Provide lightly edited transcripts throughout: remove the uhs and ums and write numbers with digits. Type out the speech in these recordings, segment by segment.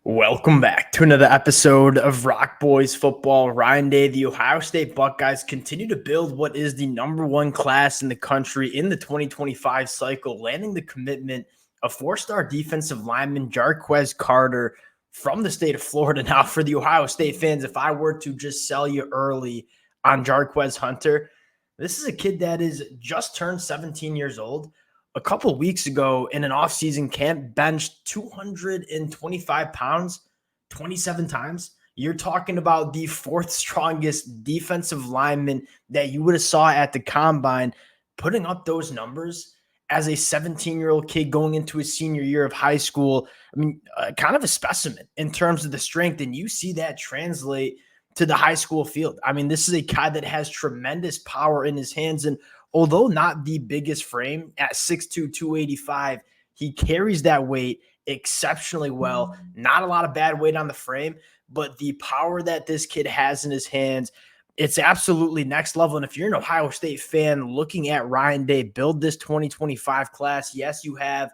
Welcome back to another episode of Rock Boys Football. Ryan Day, the Ohio State Buckeyes continue to build what is the number one class in the country in the 2025 cycle, landing the commitment of four-star defensive lineman Jarquez Carter from the state of Florida. Now, for the Ohio State fans, if I were to just sell you early on Jarquez Hunter, this is a kid that is just turned 17 years old. A couple weeks ago in an offseason camp, benched 225 pounds 27 times. You're talking about the fourth strongest defensive lineman that you would have saw at the combine, putting up those numbers as a 17-year-old kid going into his senior year of high school. I mean, kind of a specimen in terms of the strength, and you see that translate to the high school field. I mean, this is a guy that has tremendous power in his hands, and although not the biggest frame at 6'2", 285, he carries that weight exceptionally well. Not a lot of bad weight on the frame, but the power that this kid has in his hands, it's absolutely next level. And if you're an Ohio State fan looking at Ryan Day build this 2025 class, yes, you have,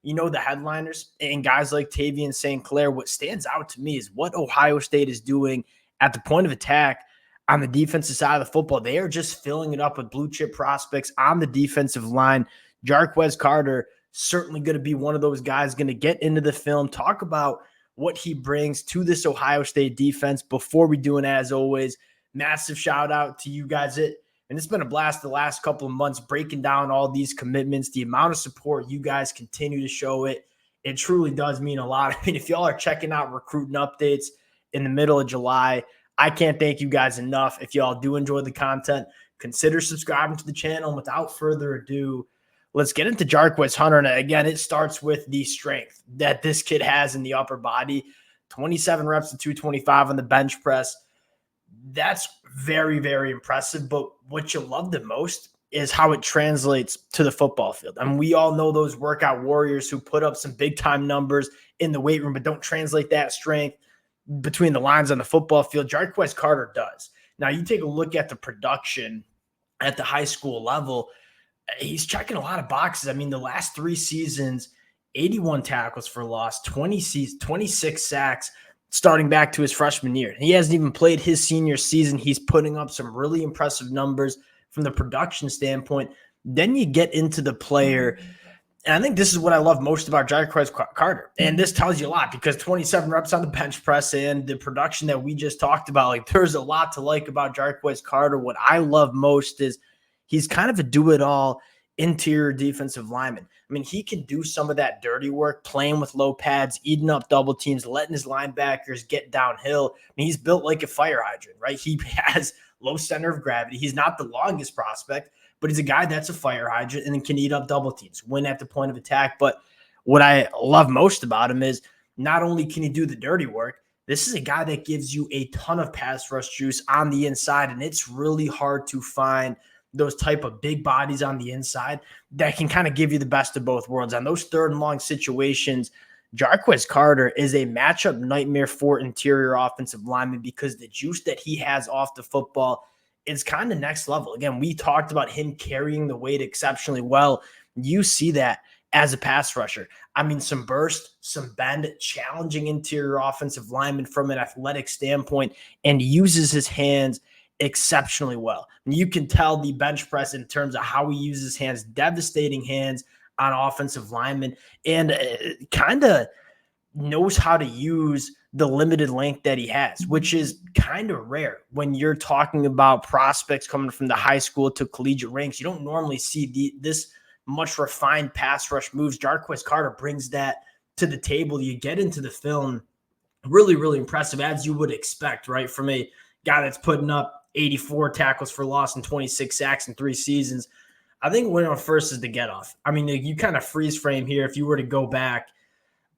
the headliners and guys like Tavian St. Clair. What stands out to me is what Ohio State is doing at the point of attack. On the defensive side of the football, they are just filling it up with blue chip prospects on the defensive line. Jarquez Carter, certainly going to be one of those guys, going to get into the film, talk about what he brings to this Ohio State defense. Before we do it, as always, massive shout out to you guys. And it's been a blast the last couple of months breaking down all these commitments, the amount of support you guys continue to show it. It truly does mean a lot. I mean, if y'all are checking out recruiting updates in the middle of July, I can't thank you guys enough. If y'all do enjoy the content, consider subscribing to the channel. And without further ado, let's get into Jarquez Hunter. And again, it starts with the strength that this kid has in the upper body. 27 reps to 225 on the bench press. That's very, very impressive. But what you love the most is how it translates to the football field. I mean, we all know those workout warriors who put up some big-time numbers in the weight room but don't translate that strength between the lines on the football field. Jarquez Carter does. Now, you take a look at the production at the high school level, he's checking a lot of boxes. I mean, the last 3 seasons, 81 tackles for loss, 26 sacks, starting back to his freshman year. He hasn't even played his senior season. He's putting up some really impressive numbers from the production standpoint. Then you get into the player. And I think this is what I love most about Jarquez Carter. And this tells you a lot because 27 reps on the bench press and the production that we just talked about, like there's a lot to like about Jarquez Carter. What I love most is he's kind of a do-it-all interior defensive lineman. I mean, he can do some of that dirty work, playing with low pads, eating up double teams, letting his linebackers get downhill. I mean, he's built like a fire hydrant, right? He has low center of gravity. He's not the longest prospect, but he's a guy that's a fire hydrant and can eat up double teams, win at the point of attack. But what I love most about him is not only can he do the dirty work, this is a guy that gives you a ton of pass rush juice on the inside, and it's really hard to find those type of big bodies on the inside that can kind of give you the best of both worlds. On those third and long situations, Jarquez Carter is a matchup nightmare for interior offensive linemen because the juice that he has off the football is kind of next level. Again, we talked about him carrying the weight exceptionally well. You see that as a pass rusher. I mean, some burst, some bend, challenging interior offensive lineman from an athletic standpoint, and uses his hands exceptionally well. And you can tell the bench press in terms of how he uses his hands, devastating hands on offensive linemen, and kind of knows how to use the limited length that he has, which is kind of rare when you're talking about prospects coming from the high school to collegiate ranks. You don't normally see this much refined pass rush moves. Jarquez Carter brings that to the table. You get into the film, really, really impressive, as you would expect, right, from a guy that's putting up 84 tackles for loss and 26 sacks in 3 seasons. I think winner first is the get off. I mean, you kind of freeze frame here. If you were to go back,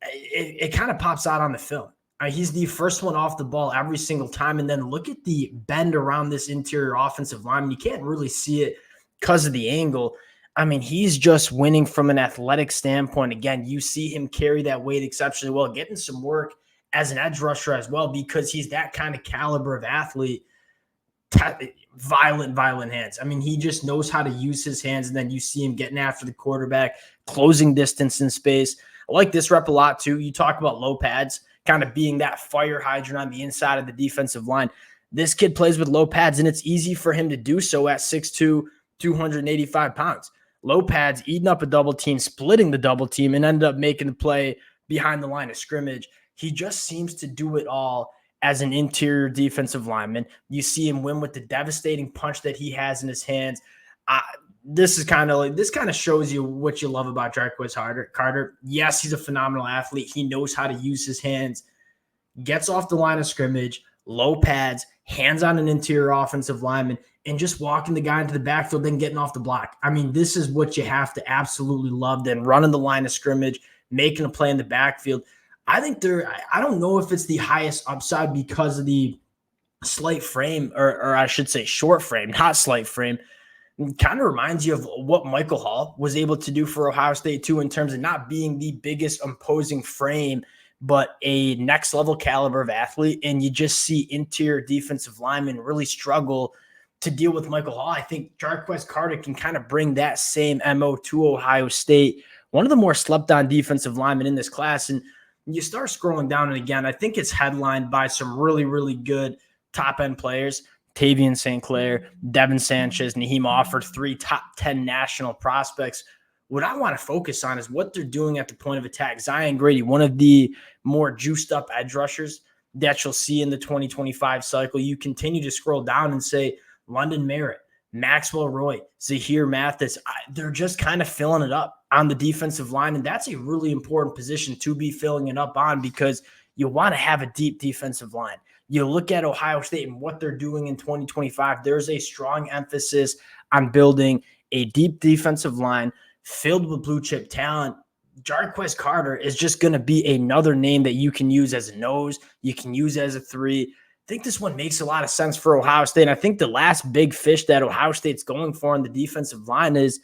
it kind of pops out on the film. He's the first one off the ball every single time. And then look at the bend around this interior offensive line. You can't really see it because of the angle. I mean, he's just winning from an athletic standpoint. Again, you see him carry that weight exceptionally well, getting some work as an edge rusher as well because he's that kind of caliber of athlete. Violent hands. I mean, he just knows how to use his hands, and then you see him getting after the quarterback, closing distance in space. I like this rep a lot too. You talk about low pads kind of being that fire hydrant on the inside of the defensive line. This kid plays with low pads, and it's easy for him to do so at 6'2", 285 pounds. Low pads, eating up a double team, splitting the double team, and ended up making the play behind the line of scrimmage. He just seems to do it all as an interior defensive lineman. You see him win with the devastating punch that he has in his hands. This kind of shows you what you love about Jarquez Carter. Yes, he's a phenomenal athlete. He knows how to use his hands. Gets off the line of scrimmage, low pads, hands on an interior offensive lineman, and just walking the guy into the backfield, then getting off the block. I mean, this is what you have to absolutely love. Then running the line of scrimmage, making a play in the backfield. I think I don't know if it's the highest upside because of the slight frame, or I should say short frame, not slight frame. It kind of reminds you of what Michael Hall was able to do for Ohio State too, in terms of not being the biggest imposing frame, but a next level caliber of athlete. And you just see interior defensive linemen really struggle to deal with Michael Hall. I think Jarquez Carter can kind of bring that same MO to Ohio State. One of the more slept on defensive linemen in this class. And you start scrolling down, and again, I think it's headlined by some really, really good top-end players. Tavian St. Clair, Devin Sanchez, Naheem Offord, 3 top 10 national prospects. What I want to focus on is what they're doing at the point of attack. Zion Grady, one of the more juiced-up edge rushers that you'll see in the 2025 cycle. You continue to scroll down and say London Merritt, Maxwell Roy, Zahir Mathis. They're just kind of filling it up on the defensive line, and that's a really important position to be filling it up on, because you want to have a deep defensive line. You look at Ohio State and what they're doing in 2025, there's a strong emphasis on building a deep defensive line filled with blue chip talent. Jarquez Carter is just going to be another name that you can use as a nose, you can use as a 3. I think this one makes a lot of sense for Ohio State. And I think the last big fish that Ohio State's going for on the defensive line is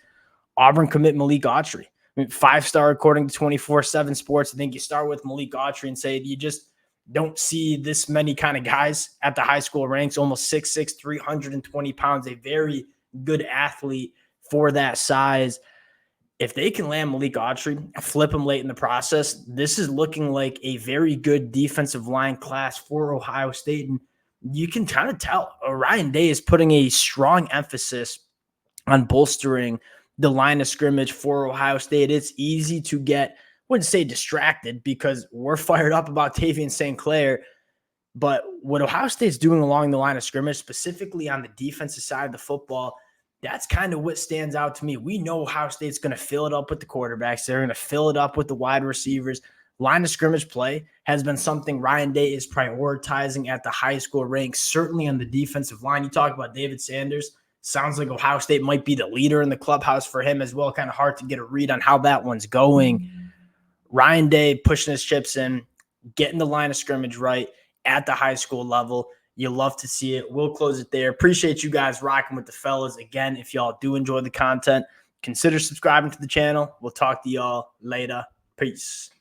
Auburn commit Malik Autry. I mean, 5-star according to 24/7 Sports. I think you start with Malik Autry and say you just don't see this many kind of guys at the high school ranks, almost 6'6", 320 pounds, a very good athlete for that size. If they can land Malik Autry, flip him late in the process, this is looking like a very good defensive line class for Ohio State. And you can kind of tell Ryan Day is putting a strong emphasis on bolstering the line of scrimmage for Ohio State. It's easy to get, wouldn't say distracted, because we're fired up about Tavian St. Clair, but what Ohio State's doing along the line of scrimmage, specifically on the defensive side of the football, that's kind of what stands out to me. We know Ohio State's going to fill it up with the quarterbacks. They're going to fill it up with the wide receivers. Line of scrimmage play has been something Ryan Day is prioritizing at the high school ranks, certainly on the defensive line. You talk about David Sanders. Sounds like Ohio State might be the leader in the clubhouse for him as well. Kind of hard to get a read on how that one's going. Ryan Day pushing his chips in, getting the line of scrimmage right at the high school level. You love to see it. We'll close it there. Appreciate you guys rocking with the fellas. Again, if y'all do enjoy the content, consider subscribing to the channel. We'll talk to y'all later. Peace.